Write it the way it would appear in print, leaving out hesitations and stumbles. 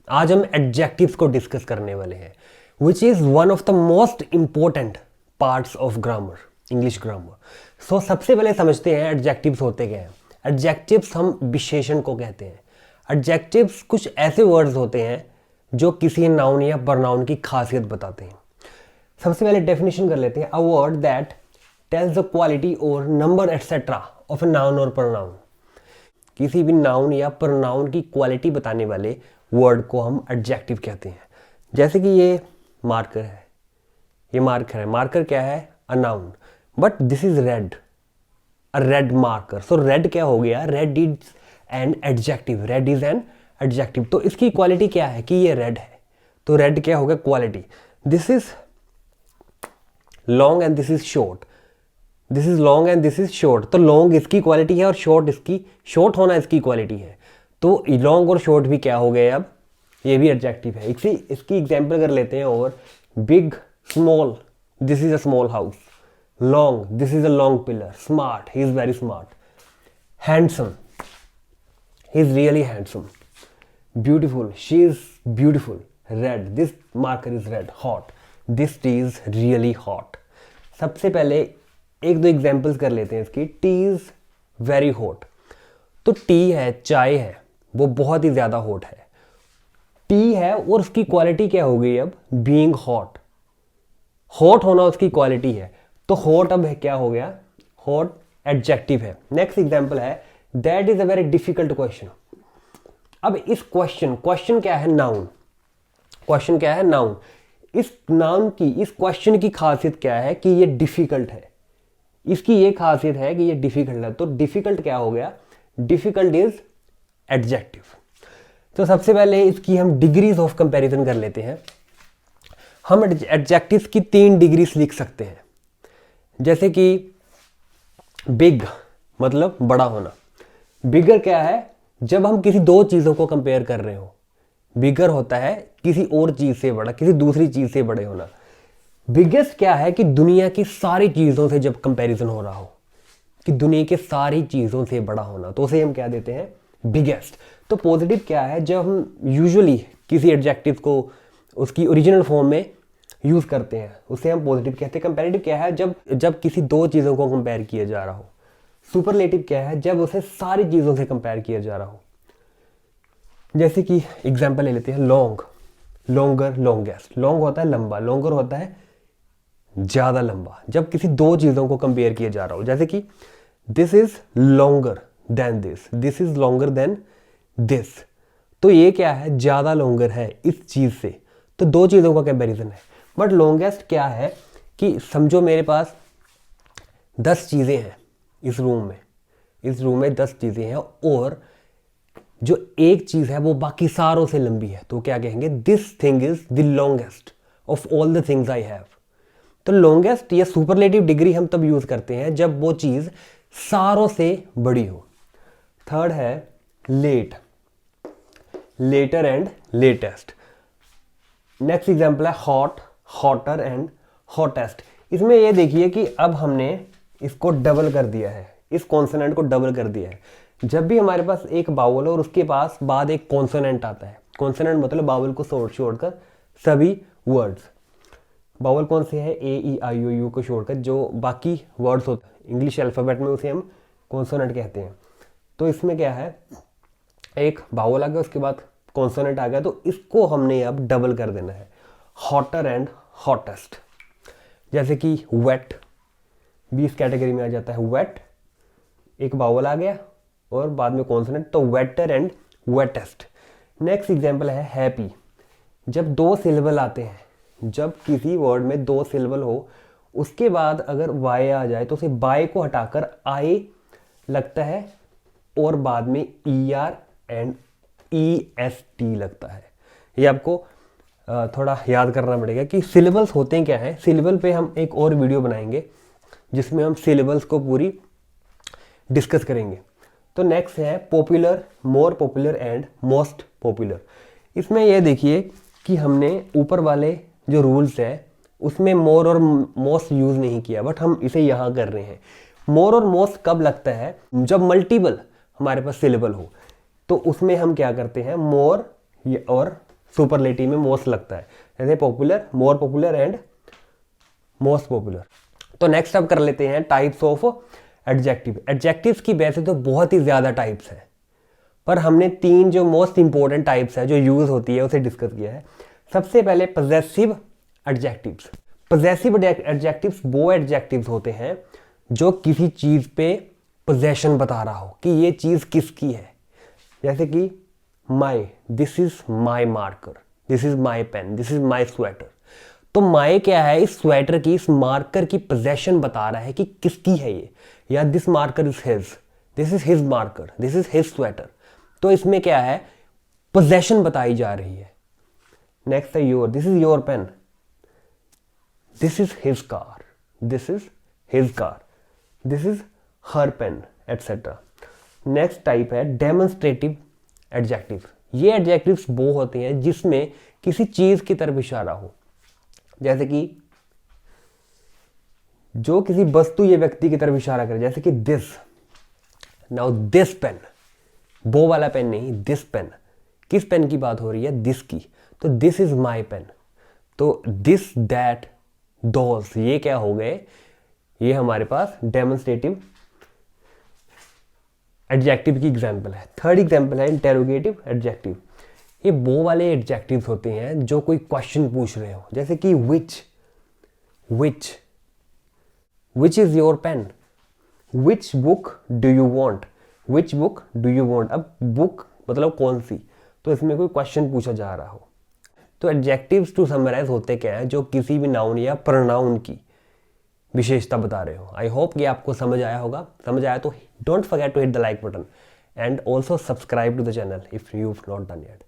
आज हम एडजेक्टिव्स को डिस्कस करने वाले हैं, which is one of the most important parts of grammar, English grammar. So सबसे पहले समझते हैं एडजेक्टिव्स होते क्या हैं। एडजेक्टिव्स हम विशेषण को कहते हैं। एडजेक्टिव्स कुछ ऐसे वर्ड्स होते हैं जो किसी नाउन या प्रनाउन की खासियत बताते हैं। सबसे पहले डेफिनेशन कर लेते हैं। A word that tells the quality और number etcetera of a noun और प्रनाउन। किसी भी नाउन या प्रनाउन की क्वालिटी बताने वाले वर्ड को हम एडजेक्टिव कहते हैं। जैसे कि ये मार्कर है, ये मार्कर है। मार्कर क्या है? A noun, but this is red, a red marker. So red क्या हो गया? Red is an adjective, red is an adjective. तो इसकी क्वालिटी क्या है कि ये रेड है, तो रेड क्या हो गया? Quality. This is long and this is short, this is long and this is short. तो लॉन्ग इसकी क्वालिटी है और शॉर्ट इसकी, शॉर्ट होना इसकी क्वालिटी है। तो लॉन्ग और शॉर्ट भी क्या हो गए? अब ये भी एडजेक्टिव है। इसकी एग्जांपल कर लेते हैं। और big, small, this is a small house. Long, this is a long pillar. Smart, he is very smart. Handsome, he is really handsome. Beautiful, she is beautiful. Red, this marker is red. Hot, this T is really hot. सबसे पहले एक दो examples कर लेते हैं इसकी। T is very hot. तो T है, चाय है, वो बहुत ही ज्यादा हॉट है। टी है और उसकी क्वालिटी क्या हो गई? अब बीइंग हॉट, हॉट होना उसकी क्वालिटी है। तो हॉट अब है क्या हो गया? हॉट एडजेक्टिव है। नेक्स्ट एग्जाम्पल है, that is a very difficult question. अब इस क्वेश्चन क्या है? नाउन। क्वेश्चन क्या है? नाउन। इस नाउन की, इस क्वेश्चन की खासियत क्या है कि ये डिफिकल्ट है। इसकी ये खासियत है कि ये डिफिकल्ट है। तो डिफिकल्ट क्या हो गया? Difficult is adjective. तो सबसे पहले इसकी हम डिग्रीज ऑफ कंपैरिजन कर लेते हैं। हम एडजेक्टिव्स की 3 डिग्रीज लिख सकते हैं। जैसे कि बिग मतलब बड़ा होना। बिगर क्या है? जब हम किसी दो चीजों को कंपेयर कर रहे हो, बिगर होता है किसी और चीज से बड़ा, किसी दूसरी चीज से बड़े होना। बिगेस्ट क्या है कि दुनिया की सारी चीजों से जब कंपैरिजन हो रहा हो, कि दुनिया के सारी चीजों से बड़ा होना, तो उसे हम क्या देते हैं? बिगेस्ट। तो पॉजिटिव क्या है? जब हम यूजुअली किसी एडजेक्टिव को उसकी ओरिजिनल फॉर्म में यूज करते हैं, उसे हम पॉजिटिव कहते हैं। कंपैरेटिव क्या है? जब किसी दो चीजों को कंपेयर किया जा रहा हो। सुपरलेटिव क्या है? जब उसे सारी चीजों से कंपेयर किया जा रहा हो। जैसे कि एग्जाम्पल ले लेते हैं। Long, longer, longest. लॉन्ग होता है लंबा, लॉन्गर होता है ज्यादा लंबा। जब किसी दो चीजों को कंपेयर किया जा रहा हो, जैसे कि this is longer than this, this is longer than this. तो ये क्या है? ज्यादा लॉन्गर है इस चीज से। तो दो चीजों का कंपैरिजन है। बट लॉन्गेस्ट क्या है कि समझो मेरे पास 10 चीजें हैं इस रूम में, इस रूम में 10 चीजें हैं और जो एक चीज है वो बाकी सारों से लंबी है। तो क्या कहेंगे? This thing is the longest of all the things I have. तो लॉन्गेस्ट या सुपरलेटिव डिग्री हम तब यूज करते हैं जब वो चीज सारों से बड़ी हो। थर्ड है late, later and latest. Next example है हॉट, हॉटर एंड हॉटेस्ट। इसमें ये देखिए कि अब हमने इसको डबल कर दिया है, इस कॉन्सोनेंट को डबल कर दिया है। जब भी हमारे पास एक बाउल और उसके पास बाद एक कॉन्सोनेंट आता है, कॉन्सोनेंट मतलब बाउल को छोड़कर सभी वर्ड्स। बाउल कौन से है? ए, ई, आई, ओ, यू को छोड़कर जो बाकी वर्ड्स होते हैं इंग्लिश अल्फाबेट में, उसे हम कॉन्सोनेंट कहते हैं। तो इसमें क्या है? एक बाउल आ गया, उसके बाद कॉन्सोनेंट आ गया, तो इसको हमने अब डबल कर देना है। Hotter and hottest. जैसे कि वेट भी इस कैटेगरी में आ जाता है। वेट, एक बाउल आ गया और बाद में कॉन्सोनेंट, तो waiter and wettest. Next example है हैप्पी। जब 2 सिलेबल आते हैं, जब किसी वर्ड में 2 सिलेबल हो, उसके बाद अगर वाई आ जाए तो उसे बाय को हटाकर आई लगता है और बाद में E R and E S T लगता है। ये आपको थोड़ा याद करना पड़ेगा कि सिलेबल्स होते हैं क्या है। सिलेबल पे हम एक और वीडियो बनाएंगे जिसमें हम सिलेबल्स को पूरी डिस्कस करेंगे। तो नेक्स्ट है popular, more popular and most popular. इसमें यह देखिए कि हमने ऊपर वाले जो रूल्स है उसमें मोर और मोस्ट यूज नहीं किया, बट हम इसे यहाँ कर रहे हैं। मोर और मोस्ट कब लगता है? जब मल्टीपल हमारे पास सिलेबल हो, तो उसमें हम क्या करते हैं? मोर और सुपरलेटिव में मोस्ट लगता है, जैसे popular, more popular and most popular. तो नेक्स्ट अब कर लेते हैं टाइप्स ऑफ एडजेक्टिव। एडजेक्टिव्स की वैसे तो बहुत ही ज़्यादा टाइप्स हैं, पर हमने 3 जो मोस्ट इंपॉर्टेंट टाइप्स है जो यूज़ होती है उसे डिस्कस किया है। सबसे पहले पजेसिव एडजेक्टिव्स। पजेसिव एडजेक्टिव्स वो एडजेक्टिव्स होते हैं जो किसी चीज़ पे पोजेशन बता रहा हो कि ये चीज़ किसकी है। जैसे कि my, this is my marker, this is my pen, this is my sweater. तो माई क्या है, इस स्वेटर की, इस मार्कर की पोजेशन बता रहा है कि किसकी है ये, या this marker is his, this is his marker, this is his sweater. तो इसमें क्या है, पोजेशन बताई जा रही है। नेक्स्ट है your, this is your pen, this is his car, this is his car, this is her pen, etcetera. Next type है डेमोन्स्ट्रेटिव एडजेक्टिव। ये एडजेक्टिव्स वो होते हैं जिसमें किसी चीज की तरफ इशारा हो, जैसे कि जो किसी वस्तु या व्यक्ति की तरफ इशारा करे, जैसे कि दिस, नाउ दिस पेन, वो वाला पेन नहीं, दिस पेन। किस पेन की बात हो रही है, दिस की, तो दिस इज माई पेन। तो दिस, दैट, दोस, ये क्या हो गए, ये हमारे पास डेमोन्स्ट्रेटिव एडजेक्टिव की एग्जाम्पल है। थर्ड एग्जाम्पल है इंटेरोगेटिव एडजेक्टिव। ये वो वाले एडजेक्टिव्स होते हैं जो कोई क्वेश्चन पूछ रहे हो, जैसे कि which is your pen, which book do you want, which book do you want. अब बुक मतलब कौन सी, तो इसमें कोई क्वेश्चन पूछा जा रहा हो। तो एडजेक्टिव्स टू समराइज होते क्या है, जो किसी भी नाउन या प्रोनाउन की विशेषता बता रहे हो। आई होप कि आपको समझ आया होगा। समझ आया तो don't forget to hit the like button and also subscribe to the channel if you have not done yet.